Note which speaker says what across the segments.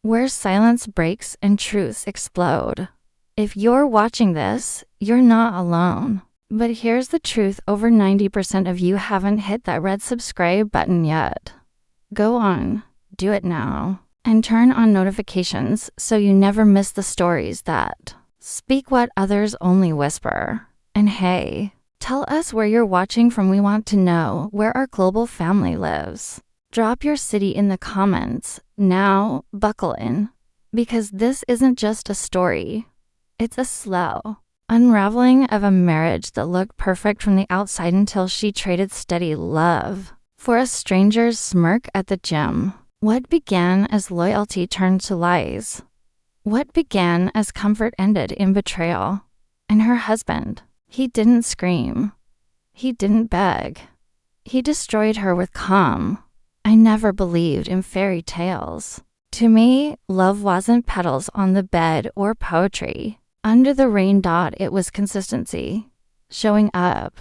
Speaker 1: where silence breaks and truths explode. If you're watching this, you're not alone. But here's the truth: over 90% of you haven't hit that red subscribe button yet. Go on, do it now, and turn on notifications so you never miss the stories that speak what others only whisper. And hey, tell us where you're watching from. We want to know where our global family lives. Drop your city in the comments. Now, buckle in, because this isn't just a story. It's a slow unraveling of a marriage that looked perfect from the outside until she traded steady love for a stranger's smirk at the gym. What began as loyalty turned to lies. What began as comfort ended in betrayal. And her husband, he didn't scream. He didn't beg. He destroyed her with calm. I never believed in fairy tales. To me, love wasn't petals on the bed or poetry under the rain. It was consistency. Showing up.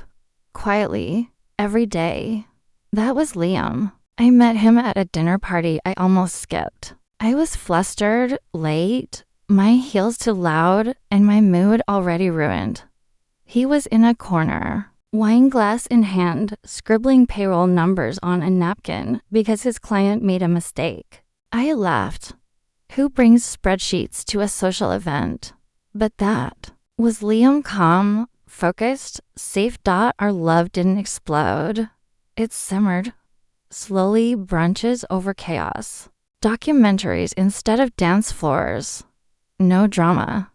Speaker 1: Quietly. Every day. That was Liam. I met him at a dinner party I almost skipped. I was flustered, late, my heels too loud, and my mood already ruined. He was in a corner, wine glass in hand, scribbling payroll numbers on a napkin because his client made a mistake. I laughed. Who brings spreadsheets to a social event? But that was Liam, calm, focused, safe. Our love didn't explode. It simmered. Slowly, brunches over chaos. Documentaries instead of dance floors. No drama.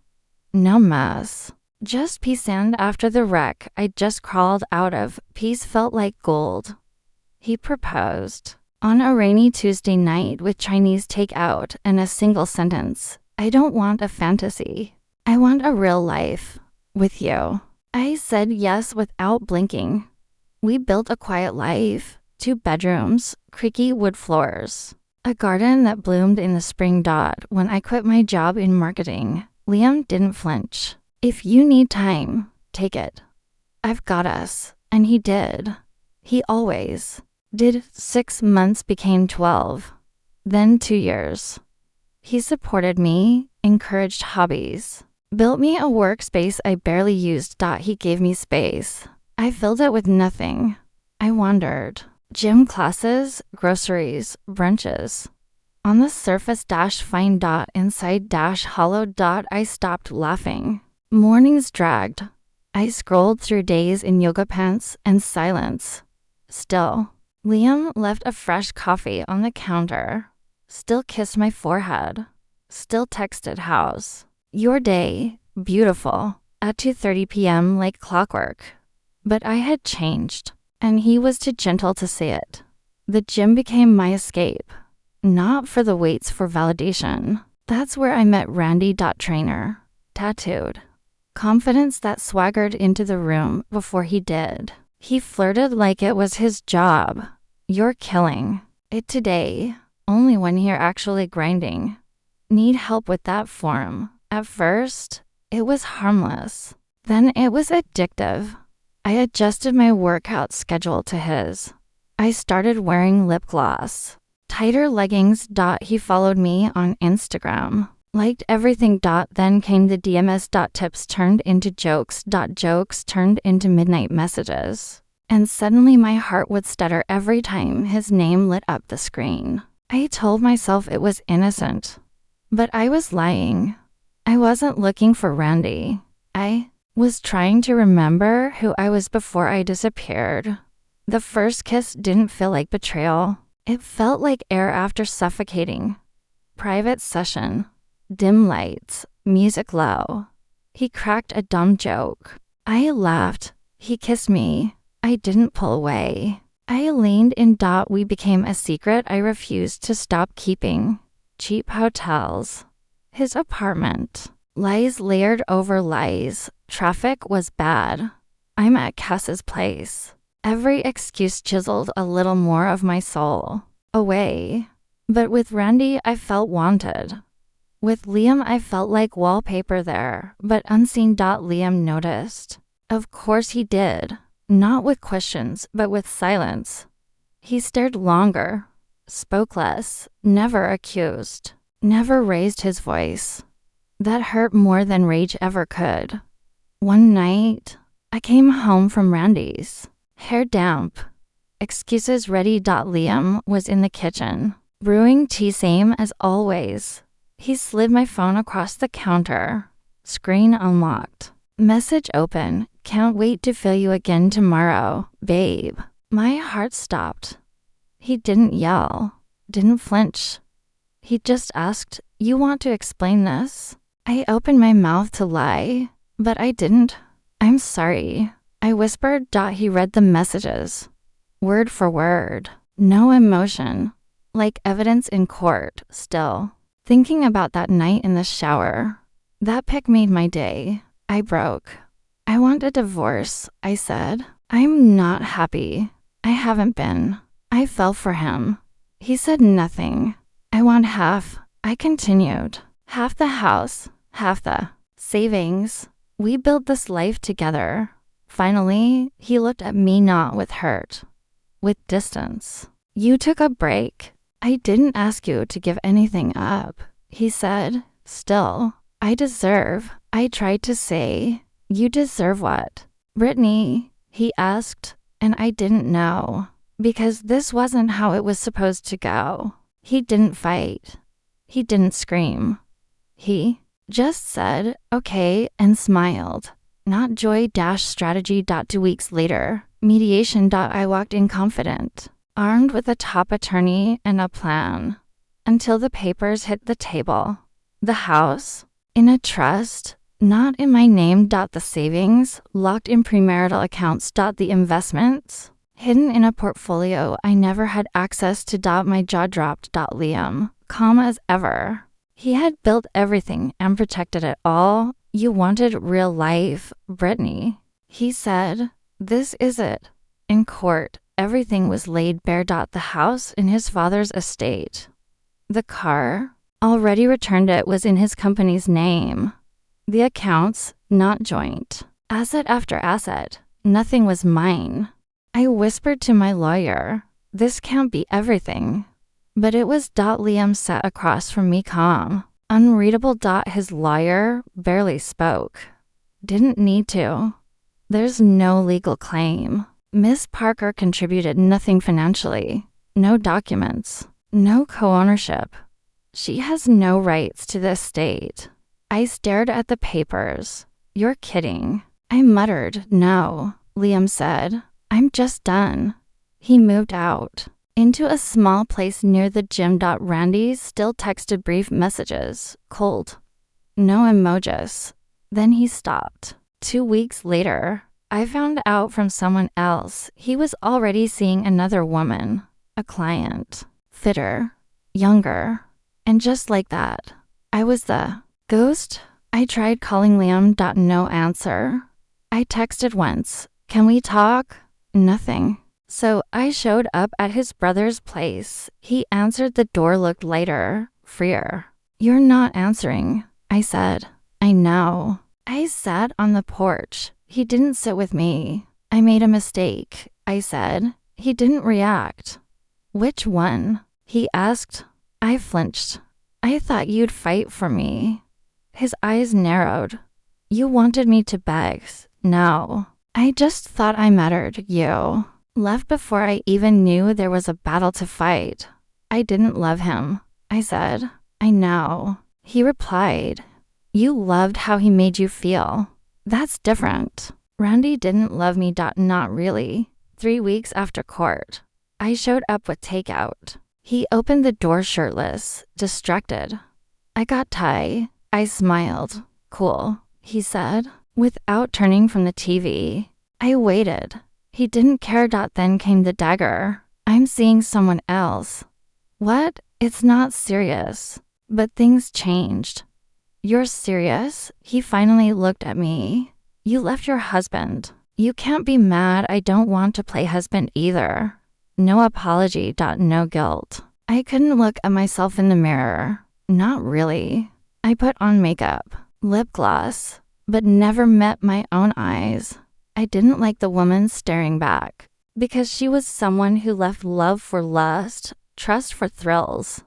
Speaker 1: No mess. Just peace. And after the wreck I just crawled out of, peace felt like gold. He proposed on a rainy Tuesday night with Chinese takeout and a single sentence: I don't want a fantasy. I want a real life with you. I said yes without blinking. We built a quiet life, 2 bedrooms, creaky wood floors, a garden that bloomed in the spring. When I quit my job in marketing, Liam didn't flinch. If you need time, take it. I've got us. And he did. He always did. 6 months became 12. Then 2 years. He supported me, encouraged hobbies, built me a workspace I barely used. He gave me space. I filled it with nothing. I wandered. Gym classes, groceries, brunches. On the surface fine. Inside hollow. I stopped laughing. Mornings dragged. I scrolled through days in yoga pants and silence. Still, Liam left a fresh coffee on the counter. Still kissed my forehead. Still texted how's your day, beautiful, at 2:30 p.m. like clockwork. But I had changed, and he was too gentle to say it. The gym became my escape. Not for the weights, for validation. That's where I met Randy. Trainer. Tattooed. Confidence that swaggered into the room before he did. He flirted like it was his job. You're killing it today. Only when you're actually grinding. Need help with that form. At first, it was harmless. Then it was addictive. I adjusted my workout schedule to his. I started wearing lip gloss. Tighter leggings. He followed me on Instagram. Liked everything. Then came the DMs. Tips turned into jokes. Jokes turned into midnight messages. And suddenly my heart would stutter every time his name lit up the screen. I told myself it was innocent. But I was lying. I wasn't looking for Randy. I was trying to remember who I was before I disappeared. The first kiss didn't feel like betrayal. It felt like air after suffocating. Private session. Dim lights. Music low. He cracked a dumb joke. I laughed. He kissed me. I didn't pull away. I leaned in. We became a secret I refused to stop keeping. Cheap hotels. His apartment. Lies layered over lies. Traffic was bad. I'm at Cass's place. Every excuse chiseled a little more of my soul away. But with Randy, I felt wanted. With Liam, I felt like wallpaper there, but unseen. Liam noticed. Of course he did. Not with questions, but with silence. He stared longer, spoke less, never accused. Never raised his voice. That hurt more than rage ever could. One night, I came home from Randy's, hair damp, excuses ready. Liam was in the kitchen, brewing tea same as always. He slid my phone across the counter, screen unlocked. Message open, can't wait to feel you again tomorrow, babe. My heart stopped. He didn't yell, didn't flinch. He just asked, you want to explain this? I opened my mouth to lie, but I didn't. I'm sorry, I whispered. He read the messages, word for word, no emotion, like evidence in court. Still, thinking about that night in the shower, that pic made my day. I broke. I want a divorce, I said. I'm not happy. I haven't been. I fell for him. He said nothing. I want half. I continued. Half the house, half the savings. We built this life together. Finally, he looked at me, not with hurt, with distance. You took a break. I didn't ask you to give anything up, he said. Still, I deserve. I tried to say, you deserve what? Brittany, he asked, and I didn't know, because this wasn't how it was supposed to go. He didn't fight. He didn't scream. He just said, okay, and smiled. Not joy-strategy. 2 weeks later, mediation. I walked in confident, armed with a top attorney and a plan, until the papers hit the table. The house, in a trust, not in my name. The savings, locked in premarital accounts. The investments, hidden in a portfolio I never had access to. My jaw dropped. Liam, calm as ever. He had built everything and protected it all. You wanted real life, Brittany, he said. This is it. In court, everything was laid bare. The house in his father's estate. The car, already returned, it was in his company's name. The accounts, not joint. Asset after asset, nothing was mine. I whispered to my lawyer, this can't be everything. But it was. Liam sat across from me, calm, unreadable. His lawyer barely spoke. Didn't need to. There's no legal claim. Miss Parker contributed nothing financially. No documents. No co-ownership. She has no rights to the estate. I stared at the papers. You're kidding. I muttered, no. Liam said, I'm just done. He moved out. Into a small place near the gym. Randy still texted brief messages, cold. No emojis. Then he stopped. 2 weeks later, I found out from someone else he was already seeing another woman, a client, fitter, younger, and just like that, I was the ghost. I tried calling Liam. No answer. I texted once, can we talk? Nothing. So I showed up at his brother's place. He answered the door, looked lighter, freer. You're not answering, I said. I know. I sat on the porch. He didn't sit with me. I made a mistake, I said. He didn't react. Which one? He asked. I flinched. I thought you'd fight for me. His eyes narrowed. You wanted me to beg. No. I just thought I mattered. You left before I even knew there was a battle to fight. I didn't love him, I said. I know. He replied. You loved how he made you feel. That's different. Randy didn't love me. Not really. 3 weeks after court, I showed up with takeout. He opened the door shirtless, distracted. I got Thai. I smiled. Cool, he said, without turning from the TV. I waited. He didn't care. Then came the dagger. I'm seeing someone else. What? It's not serious. But things changed. You're serious? He finally looked at me. You left your husband. You can't be mad. I don't want to play husband either. No apology. No guilt. I couldn't look at myself in the mirror. Not really. I put on makeup, lip gloss, but never met my own eyes. I didn't like the woman staring back, because she was someone who left love for lust, trust for thrills.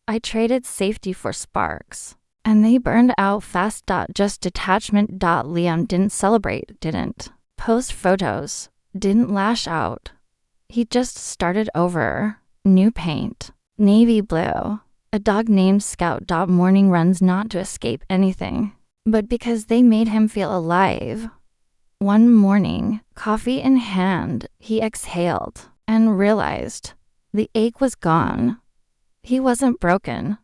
Speaker 1: I traded safety for sparks. And they burned out fast. Just detachment. Liam didn't celebrate, didn't post photos, didn't lash out. He just started over. New paint. Navy blue. A dog named Scout. Morning runs not to escape anything, but because they made him feel alive. One morning, coffee in hand, he exhaled and realized the ache was gone. He wasn't broken.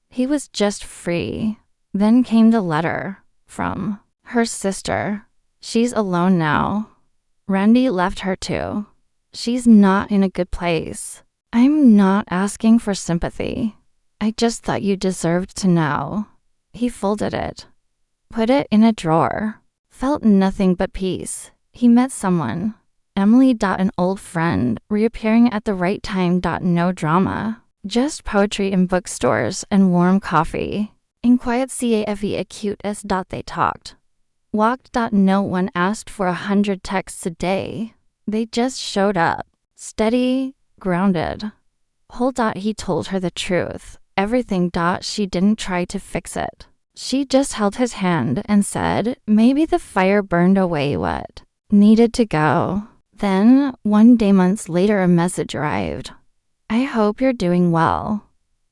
Speaker 1: He was just free. Then came the letter from her sister. She's alone now. Randy left her too. She's not in a good place. I'm not asking for sympathy. I just thought you deserved to know. He folded it, put it in a drawer, felt nothing but peace. He met someone. Emily. An old friend, reappearing at the right time. No drama. Just poetry in bookstores and warm coffee. In quiet cafe acute as. They talked. Walked. No one asked for 100 texts a day. They just showed up. Steady, grounded. Whole. He told her the truth. Everything. She didn't try to fix it. She just held his hand and said, maybe the fire burned away what needed to go. Then, one day months later, a message arrived. I hope you're doing well.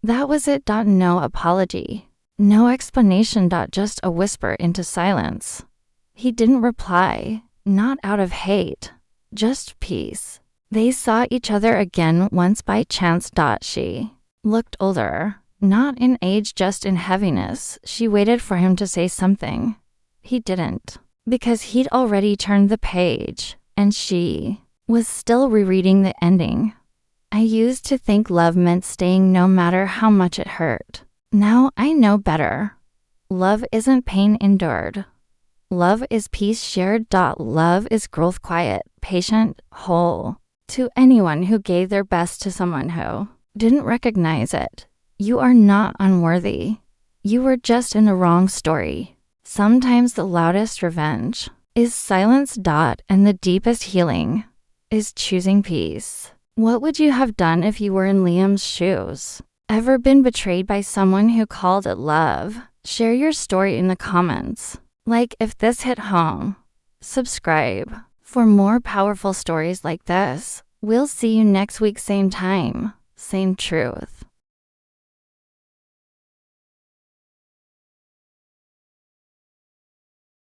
Speaker 1: That was it. No apology. No explanation. Just a whisper into silence. He didn't reply, not out of hate, just peace. They saw each other again once by chance. She looked older, not in age, just in heaviness. She waited for him to say something. He didn't, because he'd already turned the page, and she was still rereading the ending. I used to think love meant staying no matter how much it hurt. Now I know better. Love isn't pain endured. Love is peace shared. Love is growth, quiet, patient, whole. To anyone who gave their best to someone who didn't recognize it, you are not unworthy. You were just in the wrong story. Sometimes the loudest revenge is silence. And the deepest healing is choosing peace. What would you have done if you were in Liam's shoes? Ever been betrayed by someone who called it love? Share your story in the comments. Like if this hit home. Subscribe for more powerful stories like this. We'll see you next week, same time, same truth.